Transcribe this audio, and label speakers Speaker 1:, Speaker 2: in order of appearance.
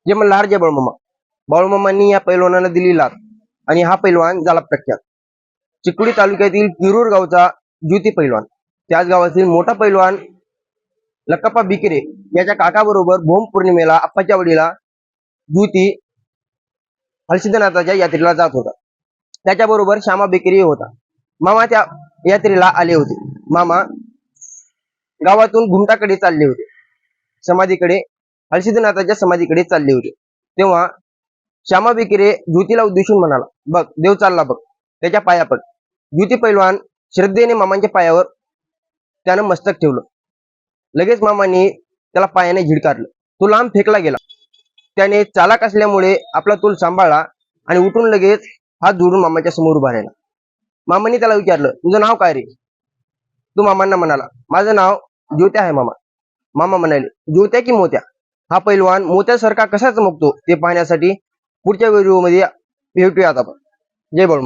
Speaker 1: जे मल्हार जय बाळूमामा. बाळूमामांनी या पैलवानाला दिली लाथ आणि हा पैलवान झाला प्रख्यात. चिकोडी तालुक्यातील किरूर गावचा ज्योती पैलवान, त्याच गावातील मोठा पैलवान लक्कप्पा बिकरे याच्या काकाबरोबर भोम पौर्णिमेला आप्पाच्या वडीला ज्योती हलसिद्धनाथाच्या यात्रेला जात होता. त्याच्याबरोबर श्यामा बेकरी होता. मामा त्या यात्रेला आले होते. मामा गावातून घुमटाकडे चालले होते, समाधीकडे, हलसिद्धनाथाच्या समाधीकडे चालले होते. तेव्हा श्यामा बेकरे ज्योतीला उद्देशून म्हणाला, बघ देव चालला बघ, त्याच्या पाया पड. ज्योती पैलवान श्रद्धेने मामांच्या पायावर त्यानं मस्तक ठेवलं. लगेच मामांनी त्याला पायाने झिडकारलं. तो लांब फेकला गेला. त्याने चालाक असल्यामुळे आपला तोल सांभाळला आणि उठून लगेच हात जोडून मामाच्या समोर उभा राहिला. मामांनी त्याला विचारलं, तुझं नाव काय रे? तो मामांना म्हणाला, माझं नाव ज्योत्या आहे मामा. मामा म्हणाले, ज्योत्या की मोत्या? हा पैलवान मोत्यासारखा कसा चमकतो ते पाहण्यासाठी पुढच्या व्हिडिओमध्ये भेटूयात आपण. जय बाळू.